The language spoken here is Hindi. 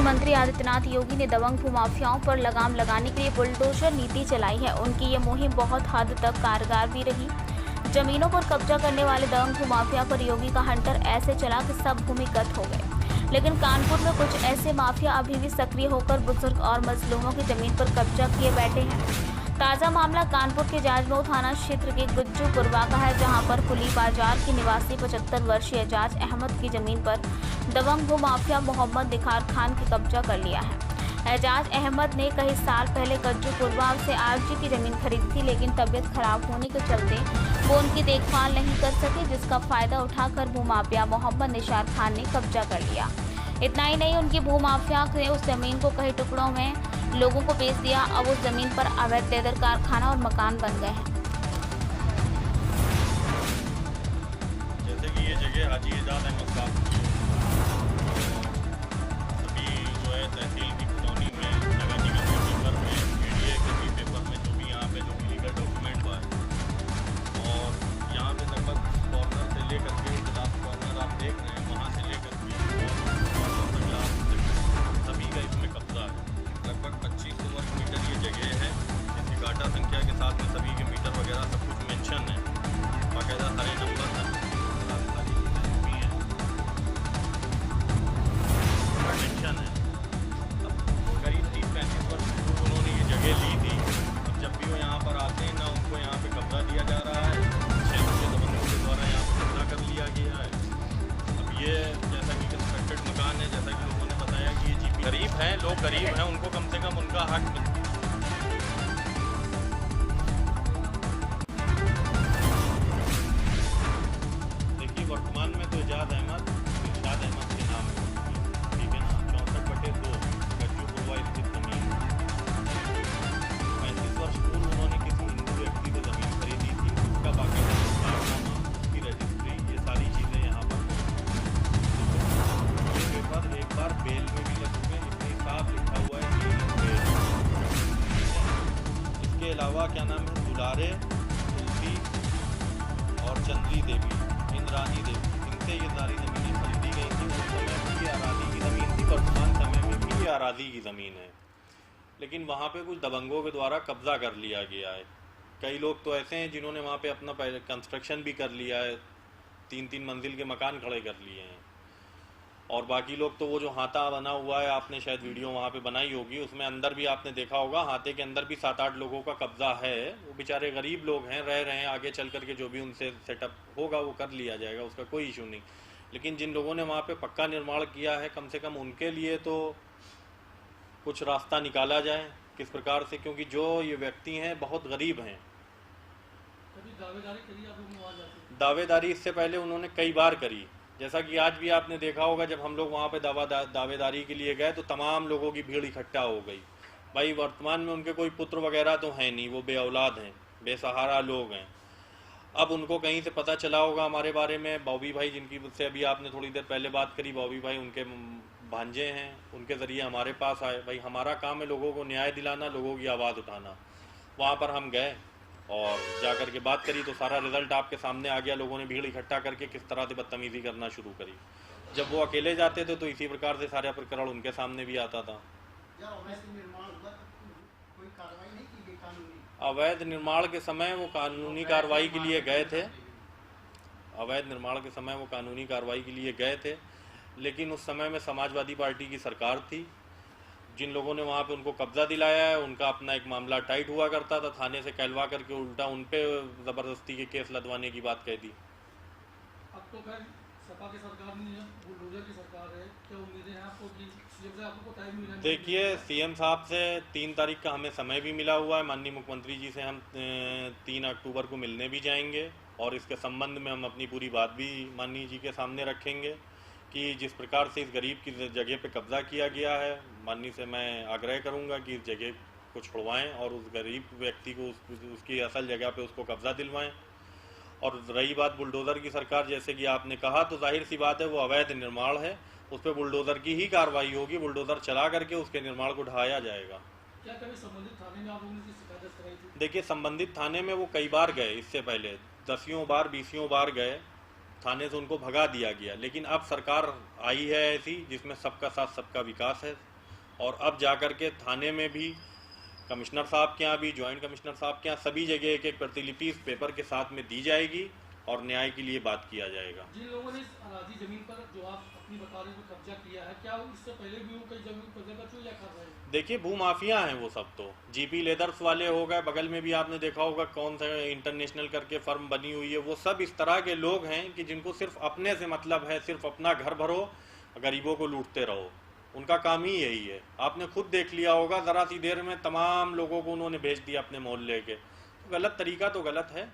मुख्यमंत्री आदित्यनाथ योगी ने दबंग भूमाफियाओं पर लगाम लगाने के लिए बुलडोजर नीति चलाई है। उनकी ये मुहिम बहुत हद तक कारगर भी रही। जमीनों पर कब्जा करने वाले दबंग भूमाफिया पर योगी का हंटर ऐसे चला कि सब भूमिगत हो गए। लेकिन कानपुर में कुछ ऐसे माफिया अभी भी सक्रिय होकर बुजुर्ग और मजलूमों की जमीन पर कब्जा किए बैठे हैं। ताज़ा मामला कानपुर के जाजमऊ थाना क्षेत्र के गुज्जूपुरवा का है, जहां पर कुली बाजार की निवासी 75 वर्षीय एजाज अहमद की जमीन पर दबंग भूमाफिया मोहम्मद निखार खान की कब्जा कर लिया है। एजाज अहमद ने कई साल पहले गुज्जूपुरवा से आरजी की जमीन खरीदी थी, लेकिन तबीयत खराब होने के चलते वो उनकी देखभाल नहीं कर सके, जिसका फायदा उठाकर भूमाफिया मोहम्मद निखार खान ने कब्जा कर लिया। इतना ही नहीं, उनकी भूमाफिया ने उस जमीन को कई टुकड़ों में लोगों को बेच दिया। अब उस जमीन पर अवैध लेदर कारखाना और मकान बन गए हैं। जैसे कि ये जगह हाजी एजाज अहमद साहब सभी जो है तहसील की कॉलोनी में, नगर निगम के पेपर में, एडीए के भी पेपर में जो भी यहाँ पे जो लीगल डॉक्यूमेंट हुआ है, और यहाँ पे लगभग कॉर्नर से लेकर के लास्ट कॉर्नर आप देख रहे हैं, वहाँ से लेकर के सभी का इसमें कब्जा है। लगभग 25 वर्ग मीटर ये जगह है, जिसकी गाटा संख्या के साथ में सभी के मीटर वगैरह सब कुछ मेंशन है, बाकायदा सारे नंबर है, मेंशन है। अब करीब 30-35 वर्ष पूर्व उन्होंने ये जगह ली थी। अब जब भी वो यहाँ पर आते हैं ना, उनको यहाँ पे कब्जा दिया जा रहा है, 6 दबंगों के द्वारा यहाँ पर कब्जा कर लिया गया है। अब ये जैसा कि कंस्ट्रक्टेड मकान है, जैसा कि लोगों ने बताया कि ये जीपी गरीब हैं, लोग गरीब हैं, उनको कम से कम उनका हक मिले। देखिए वर्तमान में तो एजाज अहमद के नाम है, ठीक है ना, 64/2 गुज्जूपुरवा स्थित जमीन। 35 वर्ष पूर्व उन्होंने किसी हिंदू व्यक्ति को जमीन खरीदी थी, उसका बाकायदा कारनामा, उसकी रजिस्ट्री, ये सारी चीज़ें यहाँ पर ये पेपर एक बार बेल में भी लग चुके हैं, इसमें साफ लिखा हुआ है कि इसके अलावा क्या नाम है, दुलारे, तुलसी और चंद्री देवी, इंद्रानी देवी, इनसे ये सारी ज़मीनें खरीदी गई थी। उस समय भी ये आराधी की ज़मीन थी, वर्तमान समय में भी ये आराधी की ज़मीन है, लेकिन वहाँ पे कुछ दबंगों के द्वारा कब्जा कर लिया गया है। कई लोग तो ऐसे हैं जिन्होंने वहाँ पे अपना कंस्ट्रक्शन भी कर लिया है, 3-3 मंजिल के मकान खड़े कर लिए हैं, और बाकी लोग तो वो जो हाथा बना हुआ है, आपने शायद वीडियो वहाँ पे बनाई होगी, उसमें अंदर भी आपने देखा होगा, हाथे के अंदर भी 7-8 लोगों का कब्जा है। वो बेचारे गरीब लोग हैं, रह रहे हैं, आगे चल करके जो भी उनसे सेटअप होगा वो कर लिया जाएगा, उसका कोई इशू नहीं। लेकिन जिन लोगों ने वहाँ पे पक्का निर्माण किया है, कम से कम उनके लिए तो कुछ रास्ता निकाला जाए, किस प्रकार से, क्योंकि जो ये व्यक्ति हैं बहुत गरीब हैं। दावेदारी इससे पहले उन्होंने कई बार करी, जैसा कि आज भी आपने देखा होगा, जब हम लोग वहाँ पे दावेदारी के लिए गए तो तमाम लोगों की भीड़ इकट्ठा हो गई। भाई वर्तमान में उनके कोई पुत्र वगैरह तो हैं नहीं, वो बेऔलाद हैं, बेसहारा लोग हैं। अब उनको कहीं से पता चला होगा हमारे बारे में, बॉबी भाई जिनकी से अभी आपने थोड़ी देर पहले बात करी, बॉबी भाई उनके भांजे हैं, उनके ज़रिए हमारे पास आए। भाई हमारा काम है लोगों को न्याय दिलाना, लोगों की आवाज़ उठाना। वहाँ पर हम गए और जा कर के बात करी तो सारा रिजल्ट आपके सामने आ गया। लोगों ने भीड़ इकट्ठा करके किस तरह से बदतमीज़ी करना शुरू करी। जब वो अकेले जाते थे तो इसी प्रकार से सारा प्रकरण उनके सामने भी आता था। अवैध निर्माण के समय वो कानूनी कार्रवाई के लिए गए थे, अवैध निर्माण के समय वो कानूनी कार्रवाई के लिए गए थे, लेकिन उस समय में समाजवादी पार्टी की सरकार थी। जिन लोगों ने वहाँ पे उनको कब्जा दिलाया है, उनका अपना एक मामला टाइट हुआ करता था, थाने से कहलवा करके उल्टा उन पे ज़बरदस्ती के केस लदवाने की बात कह दी। अब तो खैर सपा की सरकार नहीं है, बुलडोजर की सरकार है, क्या उम्मीदें हैं आपको कि सीएम से आपको टाइम मिला? देखिए सीएम साहब से 3 तारीख का हमें समय भी मिला हुआ है। माननीय मुख्यमंत्री जी से हम 3 अक्टूबर को मिलने भी जाएंगे और इसके संबंध में हम अपनी पूरी बात भी माननीय जी के सामने रखेंगे कि जिस प्रकार से इस गरीब की जगह पे कब्जा किया गया है, माननीय से मैं आग्रह करूंगा कि इस जगह को छुड़वाएं और उस गरीब व्यक्ति को उसकी असल जगह पे उसको कब्जा दिलवाएं। और रही बात बुलडोज़र की सरकार, जैसे कि आपने कहा, तो जाहिर सी बात है वो अवैध निर्माण है, उस पर बुलडोज़र की ही कार्रवाई होगी, बुलडोज़र चला करके उसके निर्माण को ढहाया जाएगा। क्या कभी संबंधित थाने में आप लोगों ने शिकायत कराई थी? देखिए संबंधित थाने में वो कई बार गए, इससे पहले 10 बार 20 बार गए, थाने से उनको भगा दिया गया। लेकिन अब सरकार आई है ऐसी जिसमें सबका साथ सबका विकास है, और अब जाकर के थाने में भी, कमिश्नर साहब के यहाँ भी, जॉइंट कमिश्नर साहब के यहाँ, सभी जगह एक एक प्रतिलिपि इस पेपर के साथ में दी जाएगी और न्याय के लिए बात किया जाएगा। जिन लोगों ने इस अराजी जमीन पर जो आप अपनी बता रहे हो कब्जा किया है, क्या इससे पहले भी वो कई जमीन कब्जा कर चुके या कर रहे हैं? देखिए, भूमाफिया हैं वो सब। तो जीपी लेदर्स वाले हो गए, बगल में भी आपने देखा होगा कौन सा इंटरनेशनल करके फर्म बनी हुई है, वो सब इस तरह के लोग हैं कि जिनको सिर्फ अपने से मतलब है, सिर्फ अपना घर भरो, गरीबों को लूटते रहो, उनका काम ही यही है। आपने खुद देख लिया होगा, ज़रा सी देर में तमाम लोगों को उन्होंने भेज दिया अपने मोहल्ले के। तो गलत तरीका तो गलत है।